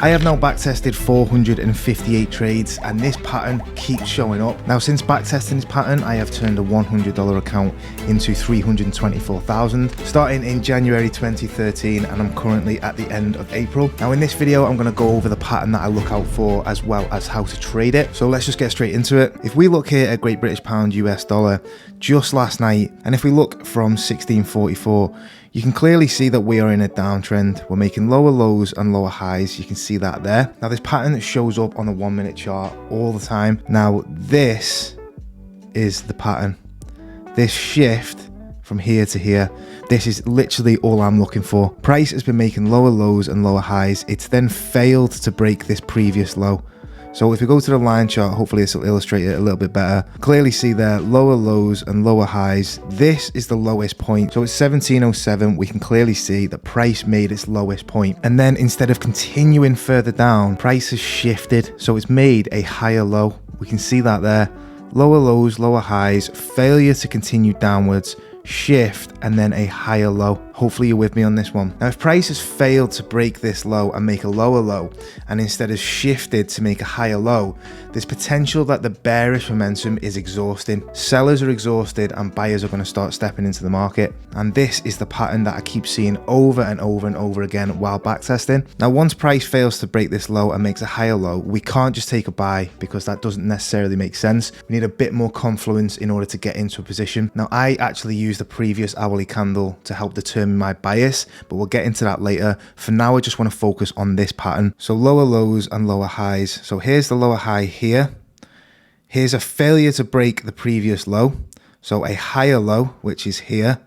I have now backtested 458 trades and this pattern keeps showing up. Now since backtesting this pattern, I have turned a $100 account into $324,000 starting in January 2013, and I'm currently at the end of April. Now in this video, I'm going to go over the pattern that I look out for as well as how to trade it. So let's just get straight into it. If we look here at Great British Pound US dollar just last night, and if we look from 1644, you can clearly see that we are in a downtrend. We're making lower lows and lower highs. You can see that there. Now this pattern that shows up on the 1 minute chart all the time. Now this is the pattern. This shift from here to here, this is literally all I'm looking for. Price has been making lower lows and lower highs. It's then failed to break this previous low. So if we go to the line chart, hopefully this will illustrate it a little bit better. Clearly see there, lower lows and lower highs. This is the lowest point. So it's 1707. We can clearly see that price made its lowest point. And then instead of continuing further down, price has shifted. So it's made a higher low. We can see that there. Lower lows, lower highs, failure to continue downwards, shift, and then a higher low. Hopefully you're with me on this one. Now if price has failed to break this low and make a lower low, and instead has shifted to make a higher low, there's potential that the bearish momentum is exhausting. Sellers are exhausted and buyers are going to start stepping into the market. And this is the pattern that I keep seeing over and over and over again while backtesting. Now once price fails to break this low and makes a higher low, we can't just take a buy because that doesn't necessarily make sense. We need a bit more confluence in order to get into a position. Now I actually use the previous hourly candle to help determine my bias, but we'll get into that later. For now, I just want to focus on this pattern. So lower lows and lower highs. So here's the lower high here. Here's a failure to break the previous low. So a higher low, which is here.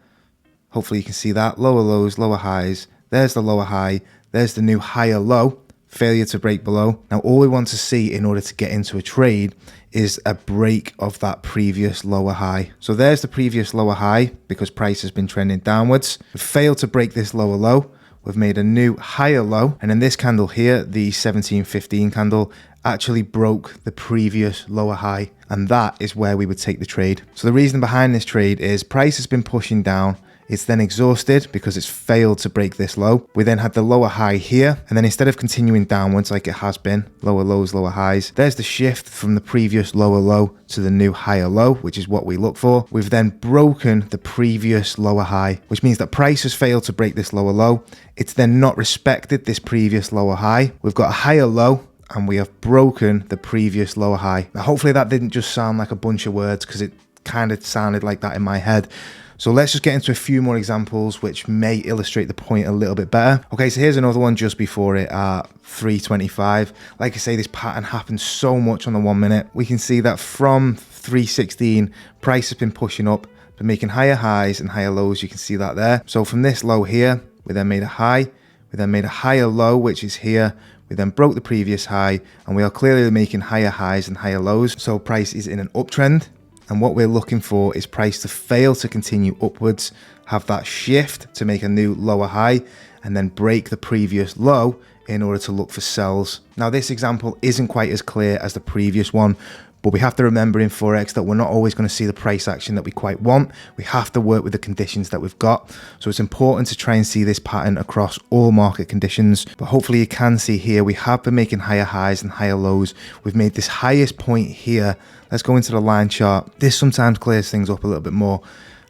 Hopefully you can see that. Lower lows, lower highs. There's the lower high. There's the new higher low. Failure to break below. Now all we want to see in order to get into a trade is a break of that previous lower high. So there's the previous lower high because price has been trending downwards. We've failed to break this lower low. We've made a new higher low. And in this candle here, the 1715 candle actually broke the previous lower high. And that is where we would take the trade. So the reason behind this trade is price has been pushing down. It's then exhausted because it's failed to break this low. We then had the lower high here, and then instead of continuing downwards like it has been, lower lows, lower highs, there's the shift from the previous lower low to the new higher low, which is what we look for. We've then broken the previous lower high, which means that price has failed to break this lower low. It's then not respected this previous lower high. We've got a higher low, and we have broken the previous lower high. Now, hopefully that didn't just sound like a bunch of words because it kind of sounded like that in my head. So let's just get into a few more examples which may illustrate the point a little bit better. Okay, so here's another one just before it at 325. Like I say, this pattern happens so much on the 1 minute. We can see that from 316, price has been pushing up, been making higher highs and higher lows. You can see that there. So from this low here, we then made a high. We then made a higher low, which is here. We then broke the previous high, and we are clearly making higher highs and higher lows. So price is in an uptrend. And what we're looking for is price to fail to continue upwards, have that shift to make a new lower high, and then break the previous low in order to look for sells. Now, this example isn't quite as clear as the previous one, but we have to remember in Forex that we're not always going to see the price action that we quite want. We have to work with the conditions that we've got. So it's important to try and see this pattern across all market conditions. But hopefully you can see here, we have been making higher highs and higher lows. We've made this highest point here. Let's go into the line chart. This sometimes clears things up a little bit more.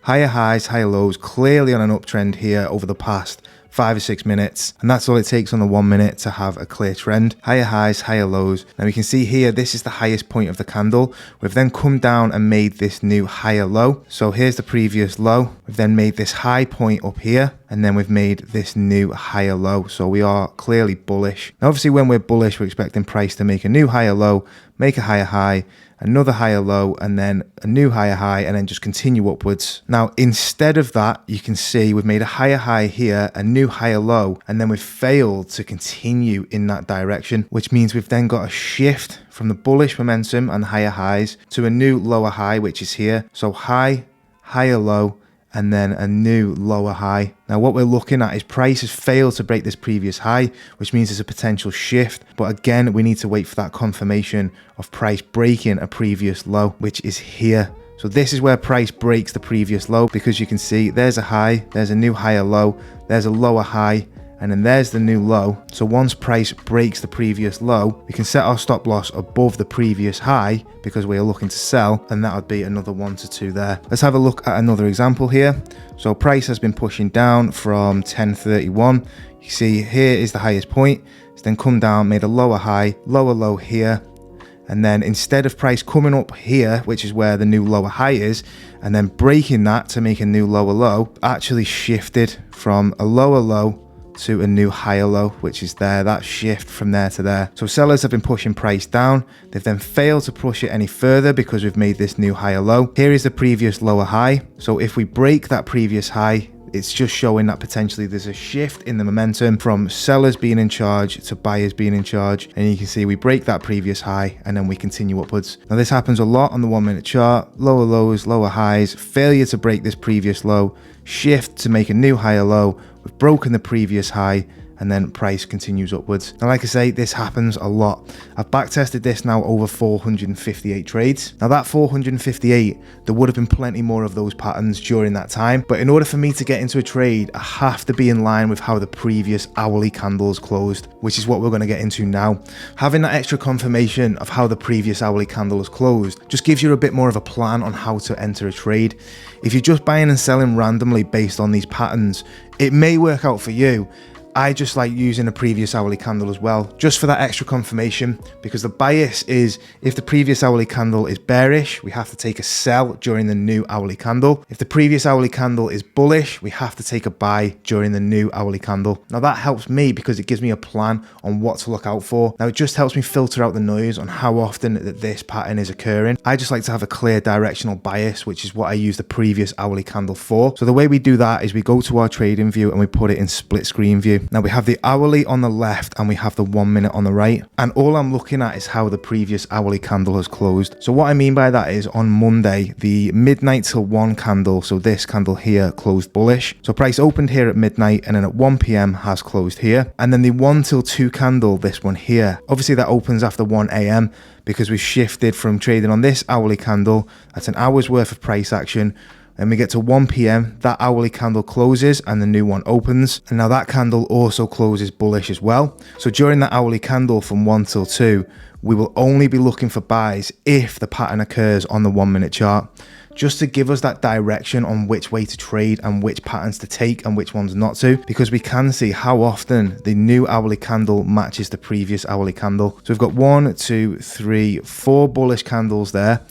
Higher highs, higher lows, clearly on an uptrend here over the past 5 or 6 minutes, and that's all it takes on the 1 minute to have a clear trend. Higher highs, higher lows. Now we can see here, this is the highest point of the candle. We've then come down and made this new higher low. So here's the previous low. We've then made this high point up here, and then we've made this new higher low. So we are clearly bullish. Now obviously when we're bullish, we're expecting price to make a new higher low, make a higher high, another higher low, and then a new higher high, and then just continue upwards. Now, instead of that, you can see we've made a higher high here, a new higher low, and then we've failed to continue in that direction, which means we've then got a shift from the bullish momentum and higher highs to a new lower high, which is here. So high, higher low, and then a new lower high. Now what we're looking at is price has failed to break this previous high, which means there's a potential shift. But again, we need to wait for that confirmation of price breaking a previous low, which is here. So this is where price breaks the previous low, because you can see there's a high, there's a new higher low, there's a lower high, and then there's the new low. So once price breaks the previous low, we can set our stop loss above the previous high because we are looking to sell, and that would be another 1 to 2 there. Let's have a look at another example here. So price has been pushing down from 1031. You see here is the highest point. It's then come down, made a lower high, lower low here, and then instead of price coming up here, which is where the new lower high is, and then breaking that to make a new lower low, actually shifted from a lower low to a new higher low, which is there, that shift from there to there. So sellers have been pushing price down. They've then failed to push it any further because we've made this new higher low. Here is the previous lower high. So if we break that previous high, it's just showing that potentially there's a shift in the momentum from sellers being in charge to buyers being in charge. And you can see we break that previous high and then we continue upwards. Now this happens a lot on the 1 minute chart. Lower lows, lower highs, failure to break this previous low, shift to make a new higher low. We've broken the previous high, and then price continues upwards. Now, like I say, this happens a lot. I've backtested this now over 458 trades. Now that 458, there would have been plenty more of those patterns during that time. But in order for me to get into a trade, I have to be in line with how the previous hourly candles closed, which is what we're going to get into now. Having that extra confirmation of how the previous hourly candle has closed just gives you a bit more of a plan on how to enter a trade. If you're just buying and selling randomly based on these patterns, it may work out for you. I just like using a previous hourly candle as well, just for that extra confirmation, because the bias is if the previous hourly candle is bearish, we have to take a sell during the new hourly candle. If the previous hourly candle is bullish, we have to take a buy during the new hourly candle. Now that helps me because it gives me a plan on what to look out for. Now it just helps me filter out the noise on how often that this pattern is occurring. I just like to have a clear directional bias, which is what I use the previous hourly candle for. So the way we do that is we go to our trading view and we put it in split screen view. Now we have the hourly on the left and we have the 1 minute on the right. And all I'm looking at is how the previous hourly candle has closed. So what I mean by that is on Monday, the midnight till 1 candle, so this candle here closed bullish. So price opened here at midnight and then at 1 p.m. has closed here. And then the 1 till 2 candle, this one here, obviously that opens after 1 a.m. because we've shifted from trading on this hourly candle. That's an hour's worth of price action. Then we get to 1 p.m, that hourly candle closes and the new one opens. And now that candle also closes bullish as well. So during that hourly candle from 1 till 2, we will only be looking for buys if the pattern occurs on the 1 minute chart, just to give us that direction on which way to trade and which patterns to take and which ones not to, because we can see how often the new hourly candle matches the previous hourly candle. So we've got 1, 2, 3, 4 bullish candles there.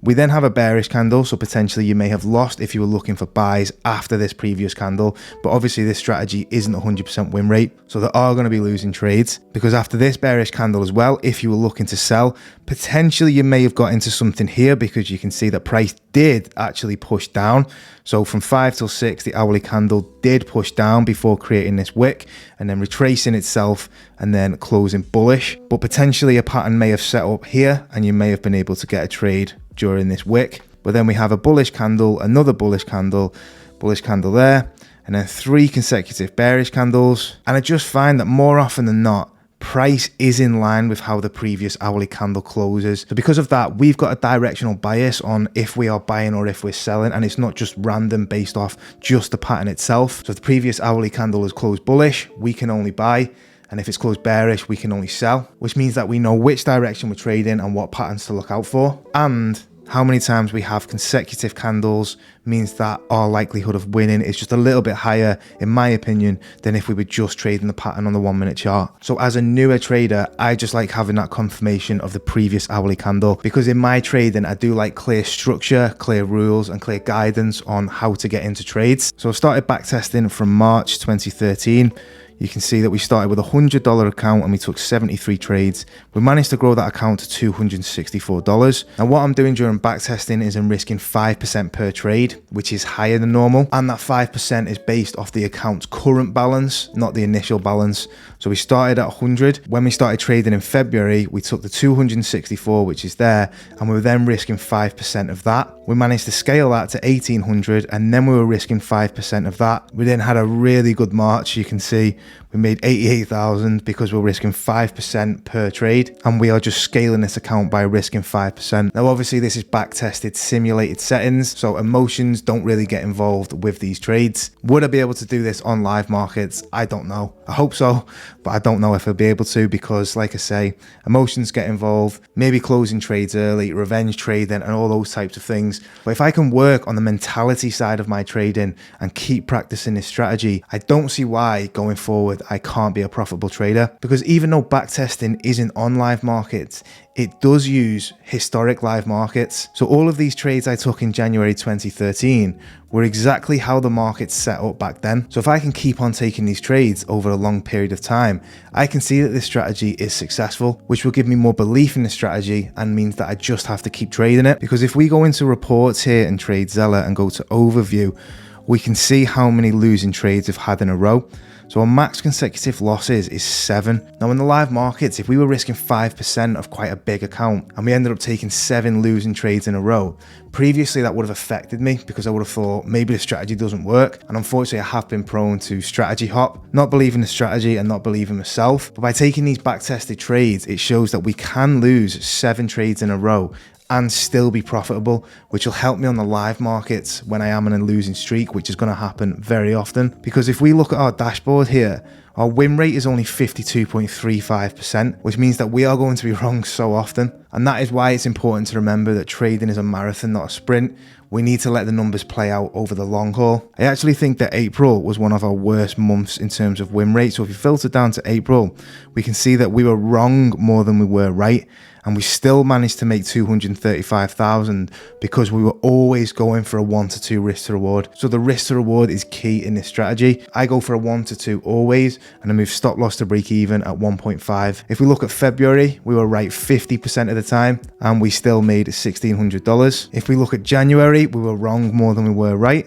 We then have a bearish candle, so potentially you may have lost if you were looking for buys after this previous candle, but obviously this strategy isn't 100% win rate, so there are going to be losing trades, because after this bearish candle as well, if you were looking to sell, potentially you may have got into something here because you can see that price did actually push down. So from 5 till 6, the hourly candle did push down before creating this wick and then retracing itself and then closing bullish, but potentially a pattern may have set up here and you may have been able to get a trade during this wick. But then we have a bullish candle, another bullish candle there, and then 3 consecutive bearish candles. And I just find that more often than not, price is in line with how the previous hourly candle closes. So because of that, we've got a directional bias on if we are buying or if we're selling, and it's not just random based off just the pattern itself. So if the previous hourly candle has closed bullish, we can only buy. And if it's closed bearish, we can only sell, which means that we know which direction we're trading and what patterns to look out for. And how many times we have consecutive candles means that our likelihood of winning is just a little bit higher, in my opinion, than if we were just trading the pattern on the 1 minute chart. So as a newer trader, I just like having that confirmation of the previous hourly candle, because in my trading, I do like clear structure, clear rules, and clear guidance on how to get into trades. So I started backtesting from March 2013. You can see that we started with a $100 account and we took 73 trades. We managed to grow that account to $264. Now what I'm doing during backtesting is I'm risking 5% per trade, which is higher than normal. And that 5% is based off the account's current balance, not the initial balance. So we started at 100. When we started trading in February, we took the 264, which is there, and we were then risking 5% of that. We managed to scale that to 1800, and then we were risking 5% of that. We then had a really good March. You can see We made 88,000 because we're risking 5% per trade, and we are just scaling this account by risking 5%. Now, obviously this is back-tested simulated settings, so emotions don't really get involved with these trades. Would I be able to do this on live markets? I don't know. I hope so, but I don't know if I'll be able to, because like I say, emotions get involved, maybe closing trades early, revenge trading, and all those types of things. But if I can work on the mentality side of my trading and keep practicing this strategy, I don't see why going forward I can't be a profitable trader. Because even though backtesting isn't on live markets, it does use historic live markets. So all of these trades I took in January 2013 were exactly how the markets set up back then. So if I can keep on taking these trades over a long period of time, I can see that this strategy is successful, which will give me more belief in the strategy and means that I just have to keep trading it. Because if we go into reports here in TradeZeller and go to overview, we can see how many losing trades we've had in a row. So our max consecutive losses is 7. Now in the live markets, if we were risking 5% of quite a big account and we ended up taking 7 losing trades in a row, previously that would have affected me because I would have thought maybe the strategy doesn't work. And unfortunately I have been prone to strategy hop, not believing the strategy and not believing myself. But by taking these back tested trades, it shows that we can lose 7 trades in a row and still be profitable, which will help me on the live markets when I am in a losing streak, which is going to happen very often. Because if we look at our dashboard here, our win rate is only 52.35%, which means that we are going to be wrong so often. And that is why it's important to remember that trading is a marathon, not a sprint. We need to let the numbers play out over the long haul. I actually think that April was one of our worst months in terms of win rate. So if you filter down to April, we can see that we were wrong more than we were right. And we still managed to make 235,000 because we were always going for a 1 to 2 risk to reward. So the risk to reward is key in this strategy. I go for a 1 to 2 always, and I move stop loss to break even at 1.5. If we look at February, we were right 50% of the time, and we still made $1,600. If we look at January, we were wrong more than we were right,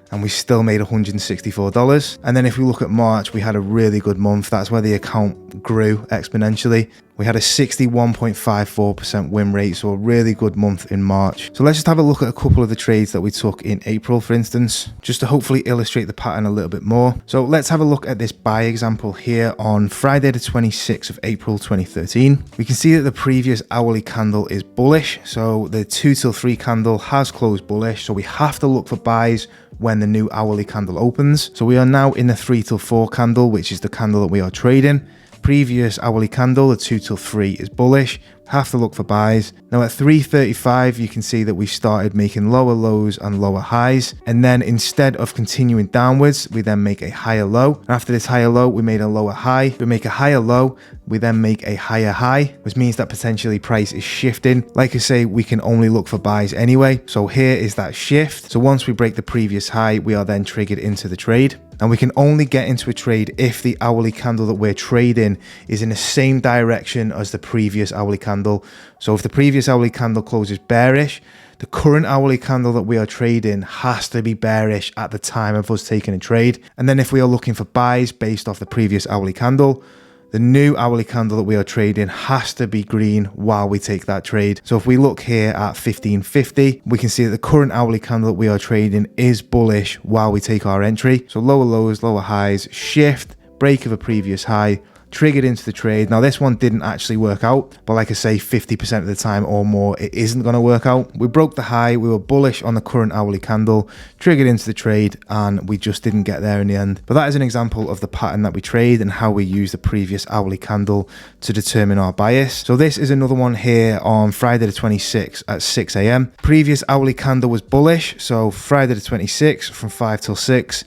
and we still made $164. And then if we look at March, we had a really good month. That's where the account grew exponentially. We had a 61.54% win rate, so a really good month in March. So let's just have a look at a couple of the trades that we took in April, for instance, just to hopefully illustrate the pattern a little bit more. So let's have a look at this buy example here on Friday the 26th of April 2013. We can see that the previous hourly candle is bullish. So the 2 till 3 candle has closed bullish. So we have to look for buys when the new hourly candle opens. So we are now in the 3 till 4 candle, which is the candle that we are trading. Previous hourly candle, the 2 till 3 is bullish. Have to look for buys. Now at 3:35, you can see that we started making lower lows and lower highs. And then instead of continuing downwards, we then make a higher low. After this higher low, we made a lower high. We make a higher low. We then make a higher high, which means that potentially price is shifting. Like I say, we can only look for buys anyway. So here is that shift. So once we break the previous high, we are then triggered into the trade. And we can only get into a trade if the hourly candle that we're trading is in the same direction as the previous hourly candle. So if the previous hourly candle closes bearish, the current hourly candle that we are trading has to be bearish at the time of us taking a trade. And then if we are looking for buys based off the previous hourly candle, the new hourly candle that we are trading has to be green while we take that trade. So if we look here at 1550, we can see that the current hourly candle that we are trading is bullish while we take our entry. So lower lows, lower highs, shift, break of a previous high, triggered into the trade. Now this one didn't actually work out, but like I say, 50% of the time or more, it isn't going to work out. We broke the high, we were bullish on the current hourly candle, triggered into the trade, and we just didn't get there in the end. But that is an example of the pattern that we trade and how we use the previous hourly candle to determine our bias. So this is another one here on Friday the 26th at 6 a.m. Previous hourly candle was bullish, so Friday the 26th from 5 till 6.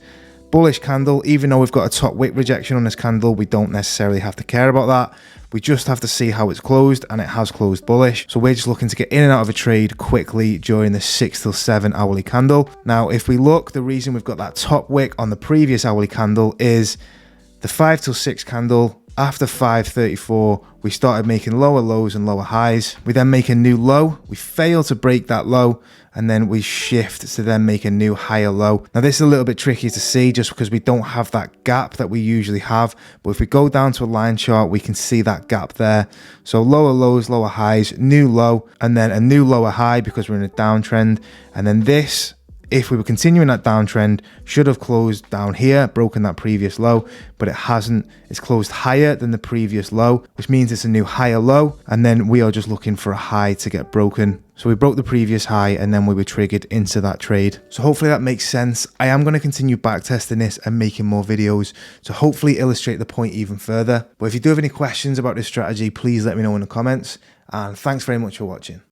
Bullish candle. Even though we've got a top wick rejection on this candle, we don't necessarily have to care about that. We just have to see how it's closed, and it has closed bullish. So we're just looking to get in and out of a trade quickly during the 6 till 7 hourly candle. Now, if we look, the reason we've got that top wick on the previous hourly candle is the 5 till 6 candle. After 5:34, we started making lower lows and lower highs. We then make a new low. We fail to break that low, and then we shift to then make a new higher low. Now this is a little bit tricky to see just because we don't have that gap that we usually have. But if we go down to a line chart, we can see that gap there. So lower lows, lower highs, new low, and then a new lower high because we're in a downtrend. And then this if we were continuing that downtrend, should have closed down here, broken that previous low, but it hasn't. It's closed higher than the previous low, which means it's a new higher low, and then we are just looking for a high to get broken. So we broke the previous high and then we were triggered into that trade. So hopefully that makes sense. I am going to continue backtesting this and making more videos to hopefully illustrate the point even further. But if you do have any questions about this strategy, please let me know in the comments. And thanks very much for watching.